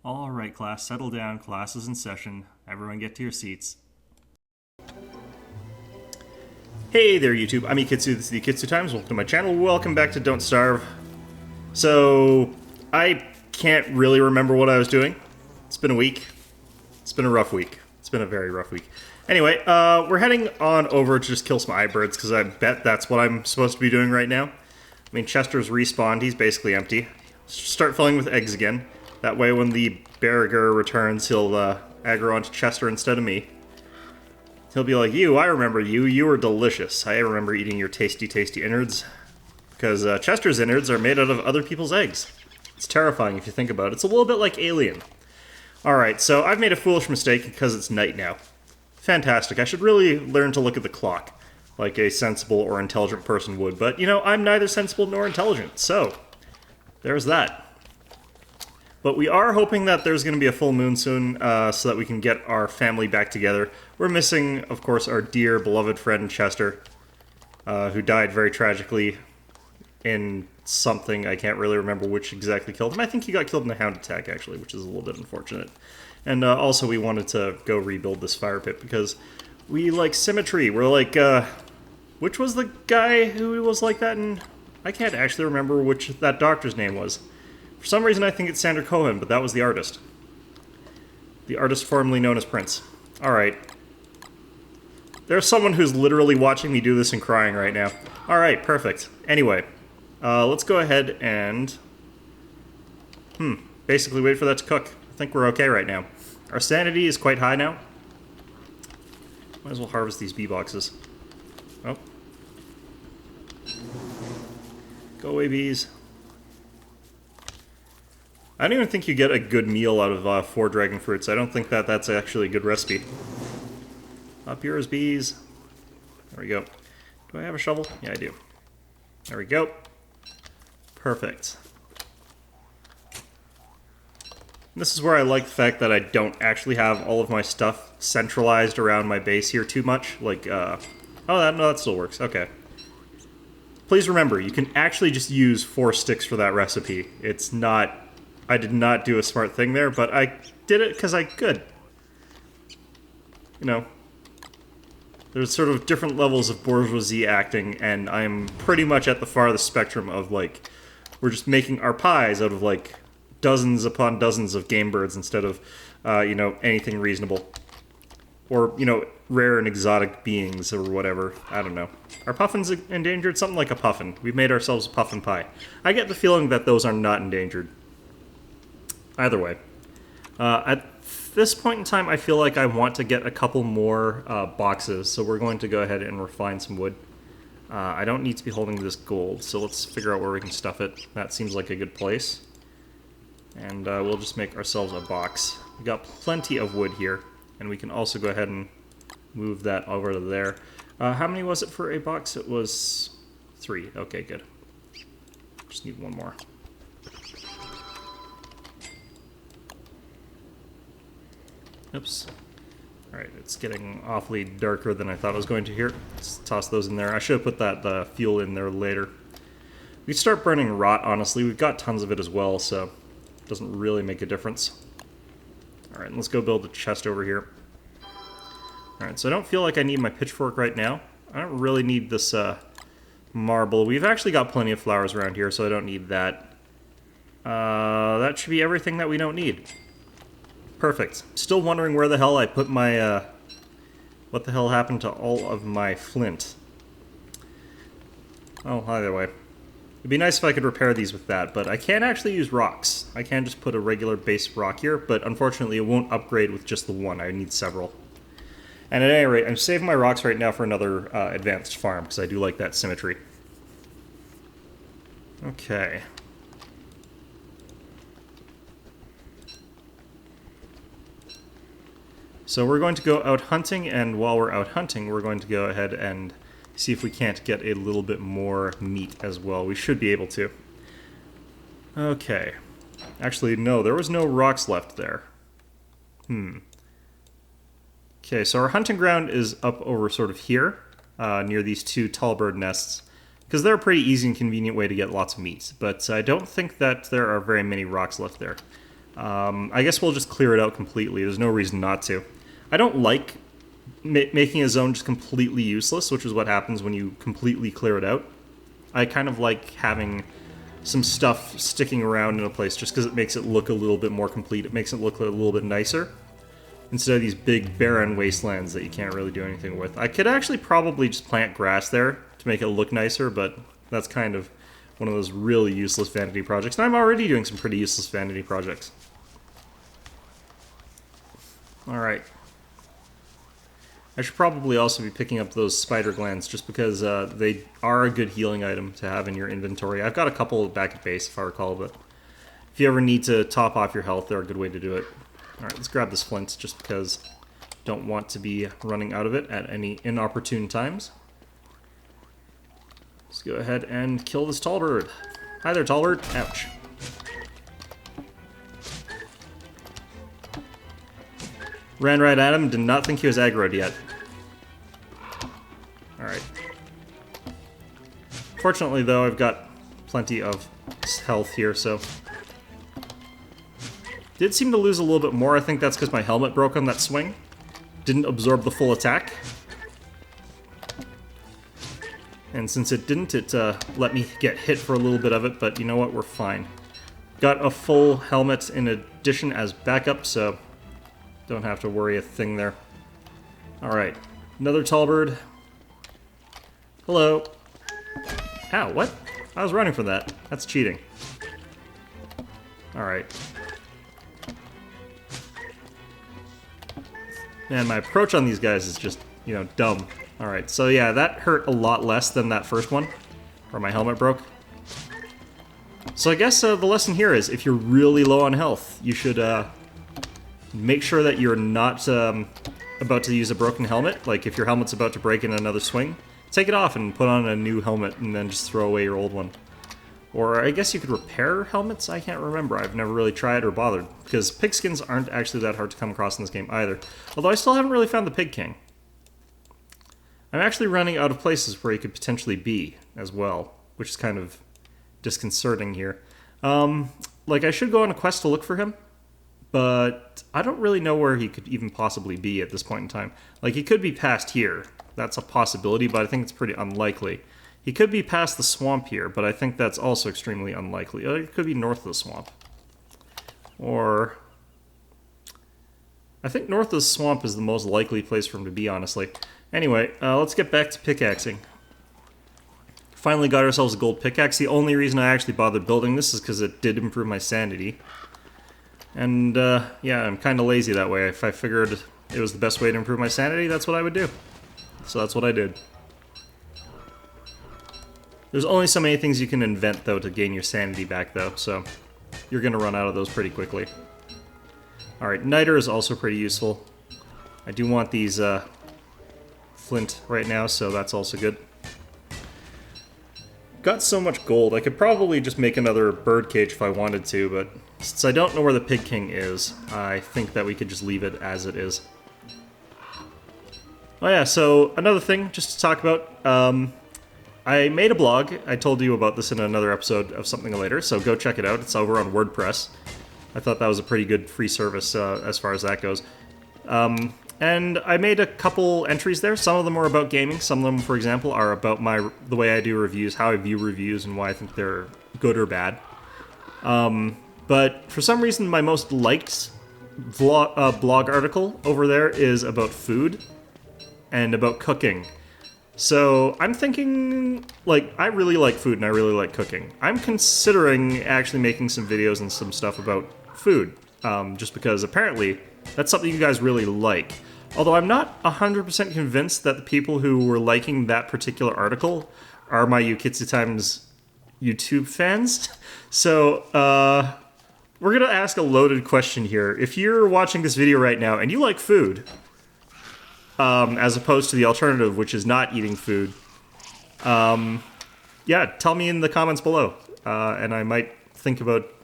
All right, class, settle down. Class is in session. Everyone get to your seats. Hey there, YouTube. I'm Yukitsu. This is the Yukitsu Times. Welcome to my channel. Welcome back to Don't Starve. So, I can't really remember what I was doing. It's been a week. It's been a rough week. It's been a very rough week. Anyway, we're heading on over to just kill some eye birds, because I bet that's what I'm supposed to be doing right now. I mean, Chester's respawned. He's basically empty. Start filling with eggs again. That way when the Barriger returns, he'll aggro onto Chester instead of me. He'll be like, I remember you. You were delicious. I remember eating your tasty, tasty innards. Because Chester's innards are made out of other people's eggs. It's terrifying if you think about it. It's a little bit like Alien. Alright, so I've made a foolish mistake because it's night now. Fantastic. I should really learn to look at the clock, like a sensible or intelligent person would. But, I'm neither sensible nor intelligent, so there's that. But we are hoping that there's going to be a full moon soon, so that we can get our family back together. We're missing, of course, our dear, beloved friend Chester, who died very tragically in something. I can't really remember which exactly killed him. I think he got killed in a hound attack, actually, which is a little bit unfortunate. And also, we wanted to go rebuild this fire pit, because we like symmetry. We're like, which was the guy who was like that in... I can't actually remember which that doctor's name was. For some reason, I think it's Sandra Cohen, but that was the artist. The artist formerly known as Prince. Alright. There's someone who's literally watching me do this and crying right now. Alright, perfect. Anyway, let's go ahead and... basically wait for that to cook. I think we're okay right now. Our sanity is quite high now. Might as well harvest these bee boxes. Oh. Go away, bees. I don't even think you get a good meal out of 4 dragon fruits. I don't think that that's actually a good recipe. Up yours, bees. There we go. Do I have a shovel? Yeah, I do. There we go. Perfect. This is where I like the fact that I don't actually have all of my stuff centralized around my base here too much. Like, oh, no, that still works. Okay. Please remember, you can actually just use 4 sticks for that recipe. It's not... I did not do a smart thing there, but I did it because I could. There's sort of different levels of bourgeoisie acting, and I'm pretty much at the farthest spectrum of, like, we're just making our pies out of, like, dozens upon dozens of game birds instead of, anything reasonable. Or, rare and exotic beings or whatever. I don't know. Are puffins endangered? Something like a puffin. We've made ourselves a puffin pie. I get the feeling that those are not endangered. Either way. At this point in time, I feel like I want to get a couple more boxes, so we're going to go ahead and refine some wood. I don't need to be holding this gold, so let's figure out where we can stuff it. That seems like a good place. And we'll just make ourselves a box. We got plenty of wood here, and we can also go ahead and move that over to there. How many was it for a box? It was 3. Okay, good. Just need 1 more. Oops. Alright, it's getting awfully darker than I thought it was going to here. Let's toss those in there. I should have put that fuel in there later. We start burning rot, honestly. We've got tons of it as well, so it doesn't really make a difference. Alright, let's go build a chest over here. Alright, so I don't feel like I need my pitchfork right now. I don't really need this marble. We've actually got plenty of flowers around here, so I don't need that. That should be everything that we don't need. Perfect. Still wondering where the hell I put my, what the hell happened to all of my flint? Oh, either way. It'd be nice if I could repair these with that, but I can't actually use rocks. I can just put a regular base rock here, but unfortunately it won't upgrade with just the one. I need several. And at any rate, I'm saving my rocks right now for another advanced farm, because I do like that symmetry. Okay. So we're going to go out hunting, and while we're out hunting, we're going to go ahead and see if we can't get a little bit more meat as well. We should be able to. Okay. Actually, no, there was no rocks left there. Okay, so our hunting ground is up over sort of here, near these 2 tall bird nests, because they're a pretty easy and convenient way to get lots of meat. But I don't think that there are very many rocks left there. I guess we'll just clear it out completely. There's no reason not to. I don't like making a zone just completely useless, which is what happens when you completely clear it out. I kind of like having some stuff sticking around in a place just because it makes it look a little bit more complete. It makes it look a little bit nicer instead of these big barren wastelands that you can't really do anything with. I could actually probably just plant grass there to make it look nicer, but that's kind of one of those really useless vanity projects. And I'm already doing some pretty useless vanity projects. Alright. I should probably also be picking up those spider glands just because they are a good healing item to have in your inventory. I've got a couple back at base if I recall, but if you ever need to top off your health, they're a good way to do it. Alright, let's grab this flint just because I don't want to be running out of it at any inopportune times. Let's go ahead and kill this tall bird. Hi there, tall bird. Ouch. Ran right at him, did not think he was aggroed yet. Alright. Fortunately, though, I've got plenty of health here, so... Did seem to lose a little bit more. I think that's because my helmet broke on that swing. Didn't absorb the full attack. And since it didn't, it let me get hit for a little bit of it, but you know what? We're fine. Got a full helmet in addition as backup, so... Don't have to worry a thing there. Alright. Another tall bird. Hello. Ow, what? I was running from that. That's cheating. Alright. Man, my approach on these guys is just, you know, dumb. Alright, so yeah, that hurt a lot less than that first one, where my helmet broke. So I guess the lesson here is, if you're really low on health, you should, make sure that you're not about to use a broken helmet. Like, if your helmet's about to break in another swing, take it off and put on a new helmet and then just throw away your old one. Or I guess you could repair helmets? I can't remember. I've never really tried or bothered, because pigskins aren't actually that hard to come across in this game either. Although I still haven't really found the Pig King. I'm actually running out of places where he could potentially be as well, which is kind of disconcerting here. Like, I should go on a quest to look for him, but I don't really know where he could even possibly be at this point in time. Like, he could be past here. That's a possibility, but I think it's pretty unlikely. He could be past the swamp here, but I think that's also extremely unlikely. It could be north of the swamp. Or... I think north of the swamp is the most likely place for him to be, honestly. Anyway, let's get back to pickaxing. Finally got ourselves a gold pickaxe. The only reason I actually bothered building this is because it did improve my sanity. And, yeah, I'm kind of lazy that way. If I figured it was the best way to improve my sanity, that's what I would do. So that's what I did. There's only so many things you can invent, though, to gain your sanity back, though, so you're going to run out of those pretty quickly. Alright, niter is also pretty useful. I do want these, flint right now, so that's also good. Got so much gold, I could probably just make another bird cage if I wanted to, but since I don't know where the Pig King is, I think that we could just leave it as it is. Oh yeah, so another thing, just to talk about, I made a blog. I told you about this in another episode of Something Later, so go check it out. It's over on WordPress. I thought that was a pretty good free service as far as that goes. And I made a couple entries there. Some of them are about gaming. Some of them, for example, are about the way I do reviews, how I view reviews, and why I think they're good or bad. But for some reason, my most liked blog article over there is about food and about cooking. So I'm thinking, like, I really like food and I really like cooking. I'm considering actually making some videos and some stuff about food, just because apparently that's something you guys really like. Although I'm not 100% convinced that the people who were liking that particular article are my Yukitsu Times YouTube fans. So, we're gonna ask a loaded question here. If you're watching this video right now and you like food, as opposed to the alternative, which is not eating food, yeah, tell me in the comments below, and I might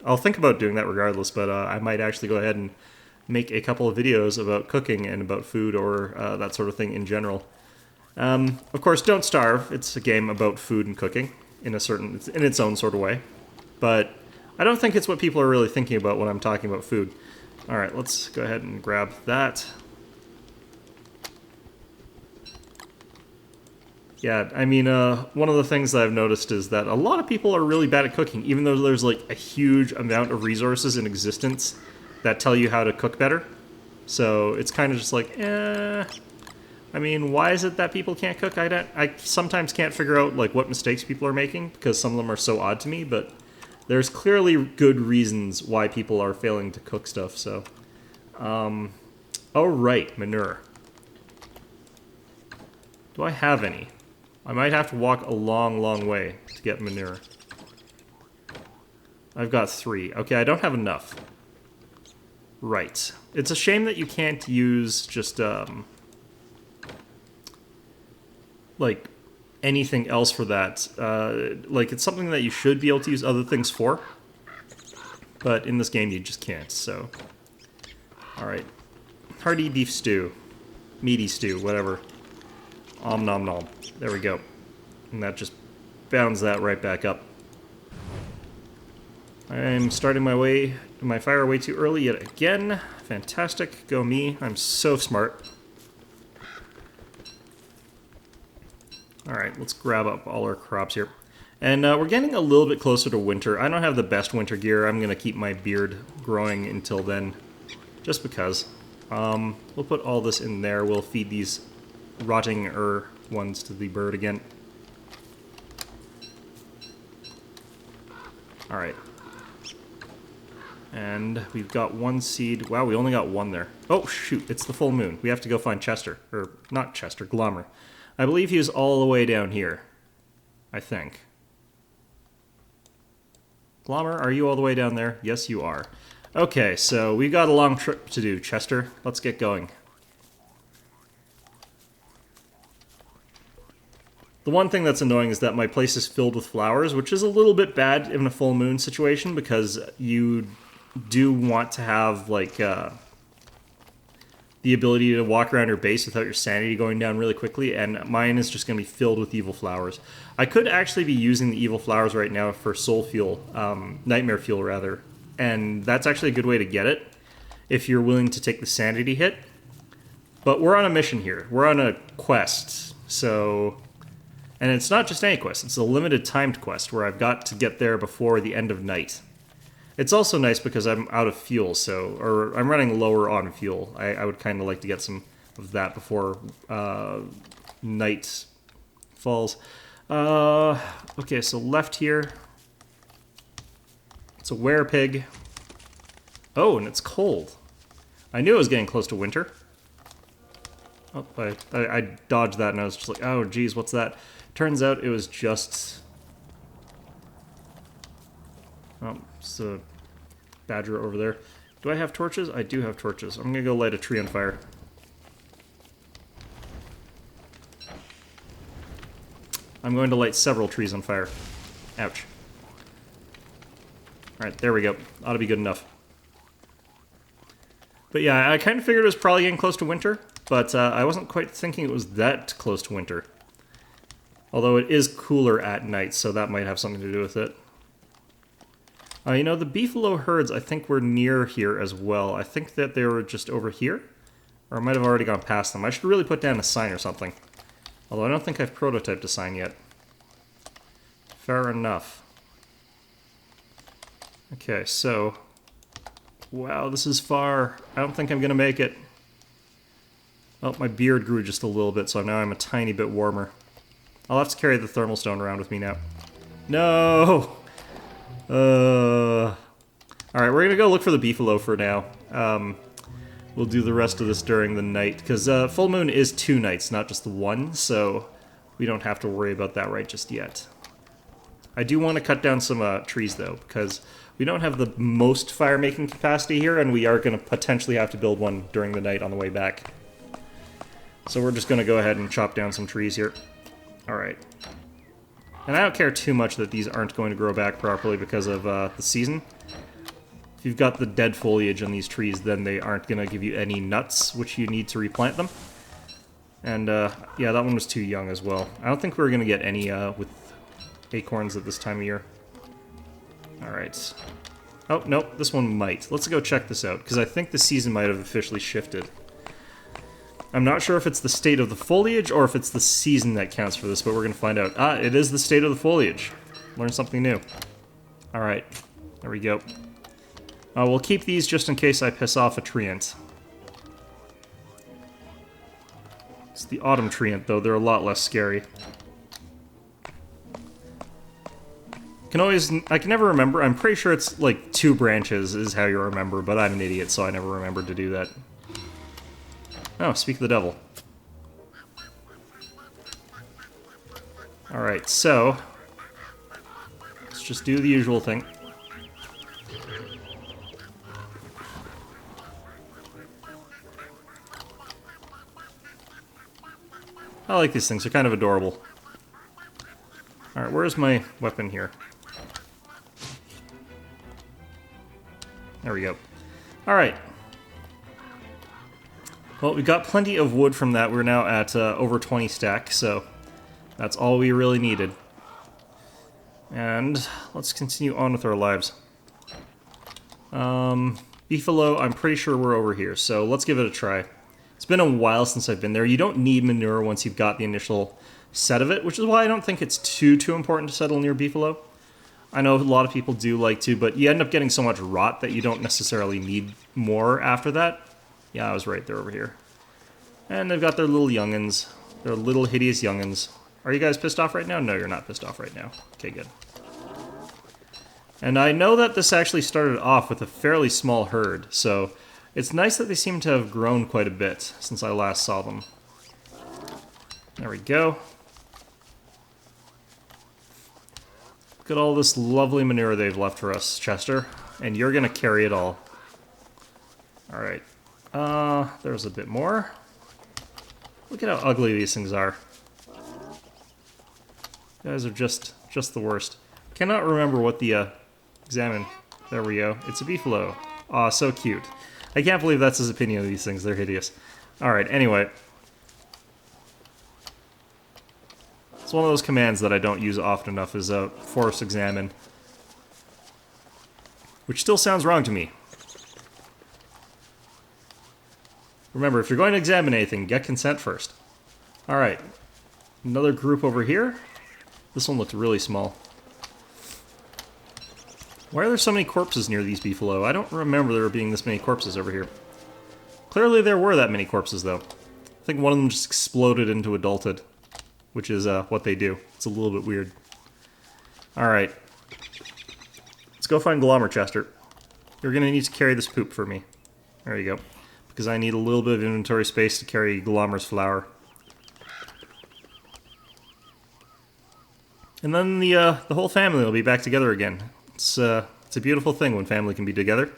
I'll think about doing that regardless, but I might actually go ahead and make a couple of videos about cooking and about food or that sort of thing in general. Of course, Don't Starve. It's a game about food and cooking in its own sort of way, but I don't think it's what people are really thinking about when I'm talking about food. Alright, let's go ahead and grab that. Yeah, I mean, one of the things that I've noticed is that a lot of people are really bad at cooking, even though there's like a huge amount of resources in existence that tell you how to cook better. So it's kind of just like, I mean, why is it that people can't cook? I sometimes can't figure out like what mistakes people are making because some of them are so odd to me, but there's clearly good reasons why people are failing to cook stuff, so. Oh, right, manure. Do I have any? I might have to walk a long, long way to get manure. I've got 3. Okay, I don't have enough. Right. It's a shame that you can't use just, like, anything else for that. Like, it's something that you should be able to use other things for. But in this game, you just can't, so. Alright. Hearty beef stew. Meaty stew, whatever. Om nom nom. There we go. And that just bounds that right back up. I'm starting my fire way too early yet again. Fantastic. Go me. I'm so smart. Alright, let's grab up all our crops here. And we're getting a little bit closer to winter. I don't have the best winter gear. I'm going to keep my beard growing until then. Just because. We'll put all this in there. We'll feed these rotting ones to the bird again. Alright. And we've got 1 seed. Wow, we only got 1 there. Oh, shoot, it's the full moon. We have to go find Chester. Or, not Chester, Glommer. I believe he was all the way down here. I think. Glommer, are you all the way down there? Yes, you are. Okay, so we've got a long trip to do, Chester. Let's get going. The one thing that's annoying is that my place is filled with flowers, which is a little bit bad in a full moon situation because you do want to have, like, the ability to walk around your base without your sanity going down really quickly, and mine is just going to be filled with evil flowers. I could actually be using the evil flowers right now for soul fuel, nightmare fuel rather, and that's actually a good way to get it if you're willing to take the sanity hit. But we're on a mission here. We're on a quest, so... And it's not just any quest, it's a limited timed quest where I've got to get there before the end of night. It's also nice because I'm out of fuel, or I'm running lower on fuel. I would kind of like to get some of that before night falls. Okay, so left here. It's a werepig. Oh, and it's cold. I knew it was getting close to winter. Oh, I dodged that and I was just like, oh geez, what's that? Turns out it was just... Oh, it's a badger over there. Do I have torches? I do have torches. I'm gonna go light a tree on fire. I'm going to light several trees on fire. Ouch. Alright, there we go. Ought to be good enough. But yeah, I kind of figured it was probably getting close to winter, but I wasn't quite thinking it was that close to winter. Although it is cooler at night, so that might have something to do with it. You know, the beefalo herds, I think, were near here as well. I think that they were just over here. Or I might have already gone past them. I should really put down a sign or something. Although I don't think I've prototyped a sign yet. Fair enough. Okay, so... Wow, this is far. I don't think I'm going to make it. Oh, my beard grew just a little bit, so now I'm a tiny bit warmer. I'll have to carry the thermal stone around with me now. No! Alright, we're going to go look for the beefalo for now. We'll do the rest of this during the night, because full moon is 2 nights, not just the 1, so we don't have to worry about that right just yet. I do want to cut down some trees, though, because we don't have the most fire-making capacity here, and we are going to potentially have to build one during the night on the way back. So we're just going to go ahead and chop down some trees here. Alright. And I don't care too much that these aren't going to grow back properly because of the season. If you've got the dead foliage on these trees, then they aren't going to give you any nuts, which you need to replant them. And, yeah, that one was too young as well. I don't think we're going to get any with acorns at this time of year. Alright. Oh, no, this one might. Let's go check this out, because I think the season might have officially shifted. I'm not sure if it's the state of the foliage or if it's the season that counts for this, but we're going to find out. Ah, it is the state of the foliage. Learn something new. Alright, there we go. We'll keep these just in case I piss off a treant. It's the autumn treant, though. They're a lot less scary. I can never remember. I'm pretty sure it's like 2 branches is how you remember, but I'm an idiot, so I never remembered to do that. Oh, speak of the devil. Alright, so let's just do the usual thing. I like these things, they're kind of adorable. Alright, where's my weapon here? There we go. Alright. Well, we got plenty of wood from that. We're now at over 20 stack, so that's all we really needed. And let's continue on with our lives. Beefalo, I'm pretty sure we're over here, so let's give it a try. It's been a while since I've been there. You don't need manure once you've got the initial set of it, which is why I don't think it's too important to settle near Beefalo. I know a lot of people do like to, but you end up getting so much rot that you don't necessarily need more after that. Yeah, I was right, they're over here. And they've got their little youngins. Their little hideous youngins. Are you guys pissed off right now? No, you're not pissed off right now. Okay, good. And I know that this actually started off with a fairly small herd, so it's nice that they seem to have grown quite a bit since I last saw them. There we go. Look at all this lovely manure they've left for us, Chester. And you're gonna carry it all. Alright. There's a bit more. Look at how ugly these things are. You guys are just the worst. Cannot remember what the, examine. There we go. It's a beefalo. Aw, so cute. I can't believe that's his opinion of these things. They're hideous. Alright, anyway. It's one of those commands that I don't use often enough is force examine. Which still sounds wrong to me. Remember, if you're going to examine anything, get consent first. Alright. Another group over here. This one looked really small. Why are there so many corpses near these beefalo? I don't remember there being this many corpses over here. Clearly there were that many corpses, though. I think one of them just exploded into adulthood. Which is what they do. It's a little bit weird. Alright. Let's go find Glommer, Chester. You're going to need to carry this poop for me. There you go. Because I need a little bit of inventory space to carry Glommer's flour. And then the whole family will be back together again. It's a beautiful thing when family can be together.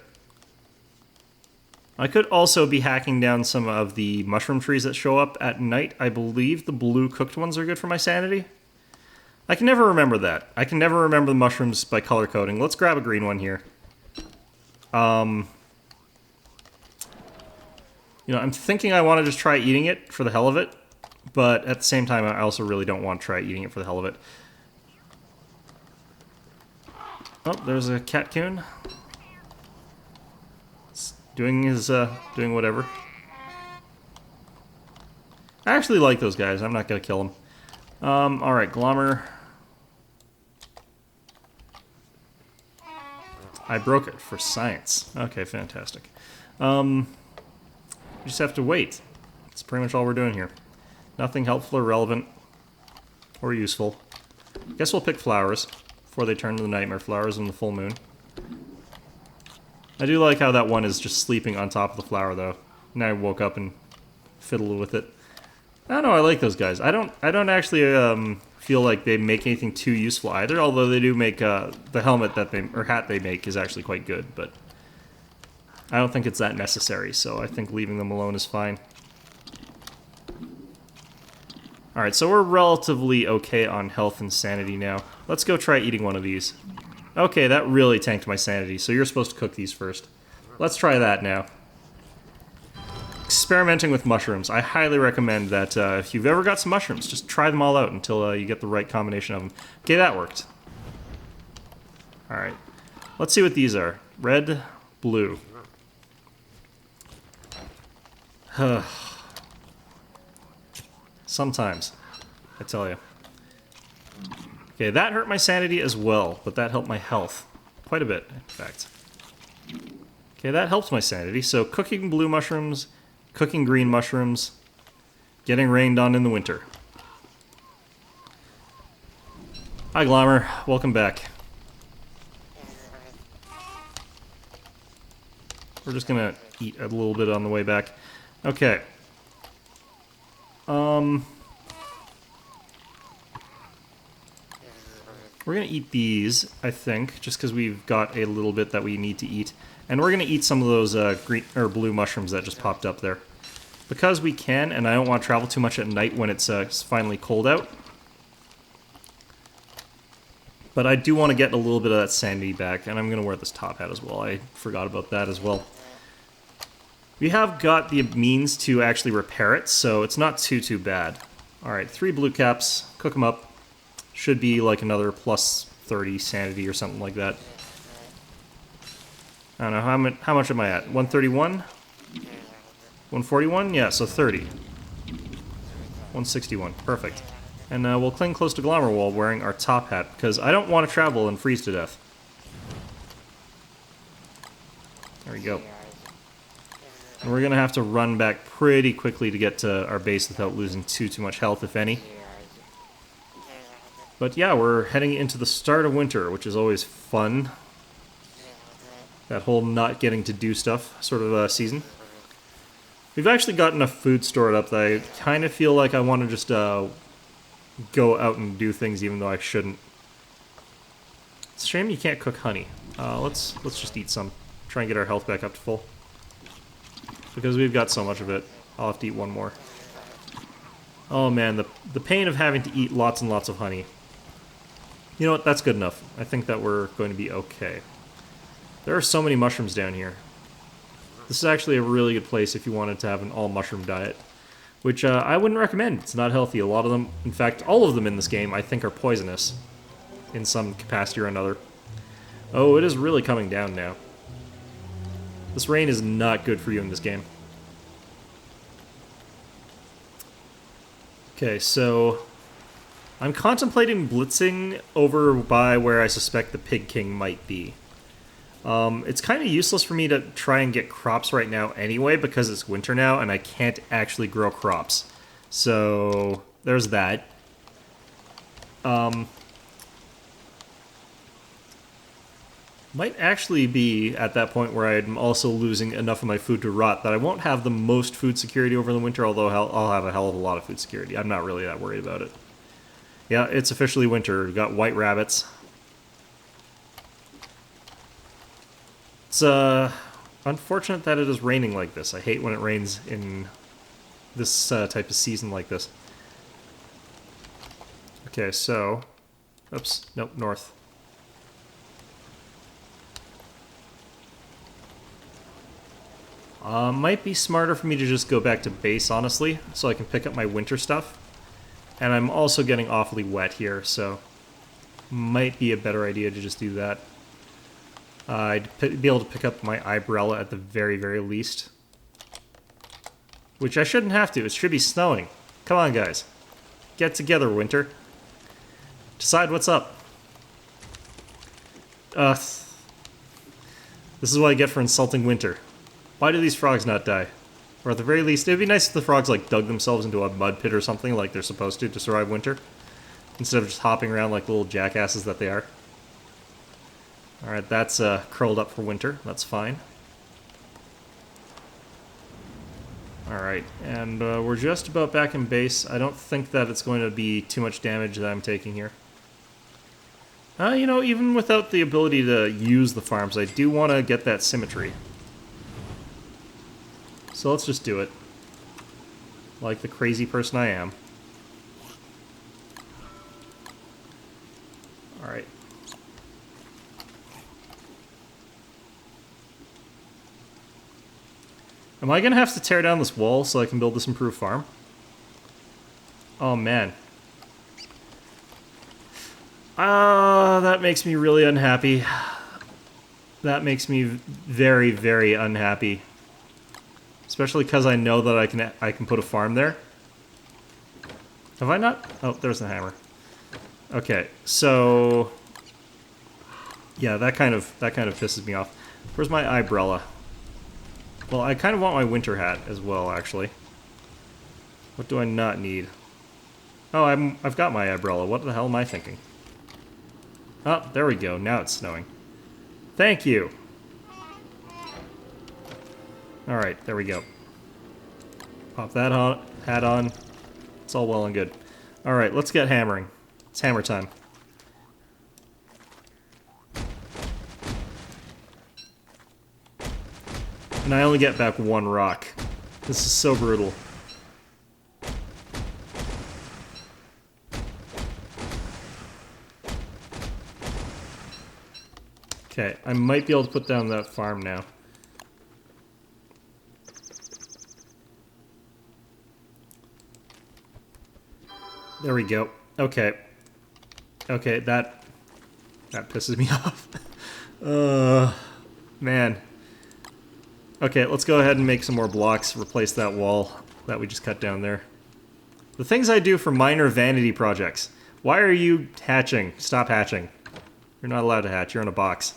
I could also be hacking down some of the mushroom trees that show up at night. I believe the blue cooked ones are good for my sanity. I can never remember that. I can never remember the mushrooms by color coding. Let's grab a green one here. You know, I'm thinking I want to just try eating it for the hell of it. But at the same time, I also really don't want to try eating it for the hell of it. Oh, there's a catcoon. Doing whatever. I actually like those guys. I'm not gonna kill them. Alright, Glommer. I broke it for science. Okay, fantastic. We just have to wait. That's pretty much all we're doing here. Nothing helpful or relevant or useful. Guess we'll pick flowers before they turn to the nightmare flowers and the full moon. I do like how that one is just sleeping on top of the flower, though. And I woke up and fiddled with it. I don't know, I like those guys. I don't actually feel like they make anything too useful either, although they do make the helmet that or hat they make is actually quite good, but I don't think it's that necessary, so I think leaving them alone is fine. Alright, so we're relatively okay on health and sanity now. Let's go try eating one of these. Okay, that really tanked my sanity, so you're supposed to cook these first. Let's try that now. Experimenting with mushrooms. I highly recommend that if you've ever got some mushrooms, just try them all out until you get the right combination of them. Okay, that worked. Alright. Let's see what these are. Red, blue. Sometimes, I tell you. Okay, that hurt my sanity as well, but that helped my health. Quite a bit, in fact. Okay, that helps my sanity. So cooking blue mushrooms, cooking green mushrooms, getting rained on in the winter. Hi, Glommer. Welcome back. We're just gonna eat a little bit on the way back. Okay. We're gonna eat these, I think, just because we've got a little bit that we need to eat. And we're gonna eat some of those green or blue mushrooms that just popped up there. Because we can, and I don't want to travel too much at night when it's finally cold out. But I do want to get a little bit of that sanity back, and I'm going to wear this top hat as well. I forgot about that as well. We have got the means to actually repair it, so it's not too bad. Alright, 3 blue caps, cook them up. Should be like another plus 30 sanity or something like that. I don't know, how much am I at? 131? 141? Yeah, so 30. 161, perfect. And we'll cling close to Glommer while wearing our top hat, because I don't want to travel and freeze to death. There we go. And we're going to have to run back pretty quickly to get to our base without losing too much health, if any. But yeah, we're heading into the start of winter, which is always fun. That whole not getting to do stuff sort of season. We've actually got enough food stored up that I kind of feel like I want to just go out and do things even though I shouldn't. It's a shame you can't cook honey. Let's just eat some. Try and get our health back up to full. Because we've got so much of it. I'll have to eat one more. Oh man, the pain of having to eat lots and lots of honey. You know what, that's good enough. I think that we're going to be okay. There are so many mushrooms down here. This is actually a really good place if you wanted to have an all-mushroom diet. Which I wouldn't recommend. It's not healthy. A lot of them, in fact, all of them in this game, I think are poisonous. In some capacity or another. Oh, it is really coming down now. This rain is not good for you in this game. Okay, so I'm contemplating blitzing over by where I suspect the Pig King might be. It's kind of useless for me to try and get crops right now anyway, because it's winter now and I can't actually grow crops. So, there's that. Might actually be at that point where I'm also losing enough of my food to rot that I won't have the most food security over the winter, although I'll have a hell of a lot of food security. I'm not really that worried about it. Yeah, it's officially winter. We've got white rabbits. It's unfortunate that it is raining like this. I hate when it rains in this type of season like this. Okay, so... Oops, nope, north. Might be smarter for me to just go back to base, honestly, so I can pick up my winter stuff. And I'm also getting awfully wet here, so... Might be a better idea to just do that. I'd be able to pick up my umbrella at the very, very least. Which I shouldn't have to. It should be snowing. Come on, guys. Get together, winter. Decide what's up. This is what I get for insulting winter. Why do these frogs not die? Or at the very least, it'd be nice if the frogs, like, dug themselves into a mud pit or something like they're supposed to survive winter. Instead of just hopping around like little jackasses that they are. Alright, that's curled up for winter. That's fine. Alright, and we're just about back in base. I don't think that it's going to be too much damage that I'm taking here. You know, even without the ability to use the farms, I do want to get that symmetry. So let's just do it. Like the crazy person I am. Alright. Am I going to have to tear down this wall so I can build this improved farm? Oh, man. That makes me really unhappy. That makes me very, very unhappy. Especially because I know that I can put a farm there. Have I not? Oh, there's the hammer. Okay, so yeah, that kind of pisses me off. Where's my umbrella? Well, I kind of want my winter hat as well, actually. What do I not need? Oh, I've got my umbrella. What the hell am I thinking? Oh, there we go. Now it's snowing. Thank you. All right, there we go. Pop that hat on. It's all well and good. All right, let's get hammering. It's hammer time. And I only get back one rock. This is so brutal. Okay, I might be able to put down that farm now. There we go. Okay. Okay, that pisses me off. Man. Okay, let's go ahead and make some more blocks, replace that wall that we just cut down there. The things I do for minor vanity projects. Why are you hatching? Stop hatching. You're not allowed to hatch, you're in a box.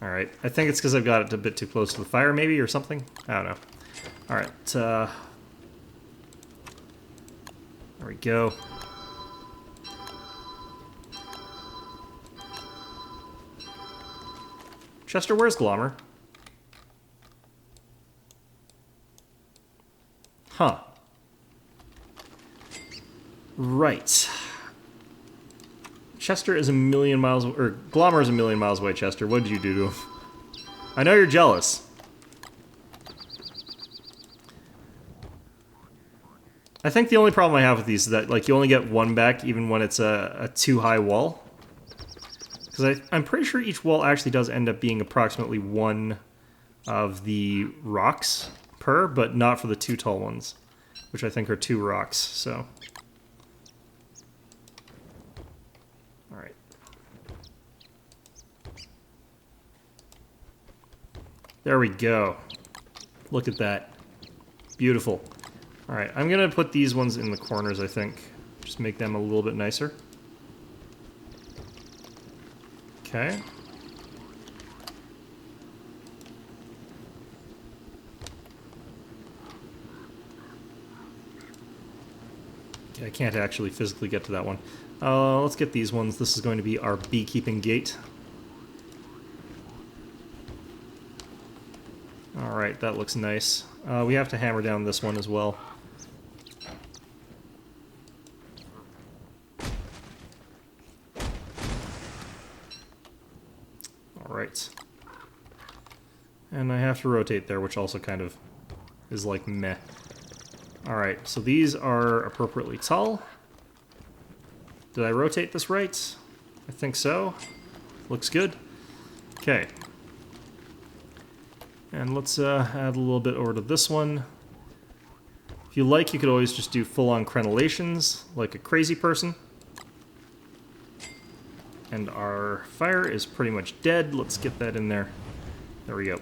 Alright, I think it's because I've got it a bit too close to the fire, maybe, or something? I don't know. Alright, there we go. Chester, where's Glommer? Huh. Right. Chester is a million miles... or Glommer is a million miles away, Chester. What did you do to him? I know you're jealous. I think the only problem I have with these is that, like, you only get one back even when it's a too high wall. Because I'm pretty sure each wall actually does end up being approximately one of the rocks per, but not for the two tall ones, which I think are 2 rocks, so... Alright. There we go. Look at that. Beautiful. Alright, I'm gonna put these ones in the corners, I think. Just make them a little bit nicer. Okay. I can't actually physically get to that one. Let's get these ones. This is going to be our beekeeping gate. Alright, that looks nice. We have to hammer down this one as well. Alright. And I have to rotate there, which also kind of is like meh. Alright, so these are appropriately tall. Did I rotate this right? I think so. Looks good. Okay. And let's add a little bit over to this one. If you like, you could always just do full-on crenellations, like a crazy person. And our fire is pretty much dead. Let's get that in there. There we go.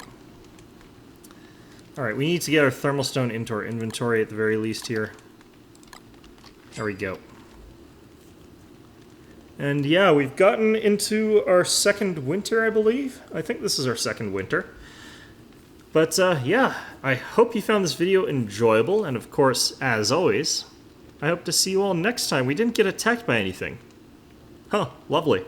Alright, we need to get our thermal stone into our inventory at the very least here. There we go. And yeah, we've gotten into our second winter, I believe. I think this is our second winter. But yeah, I hope you found this video enjoyable, and of course, as always, I hope to see you all next time. We didn't get attacked by anything. Huh, lovely.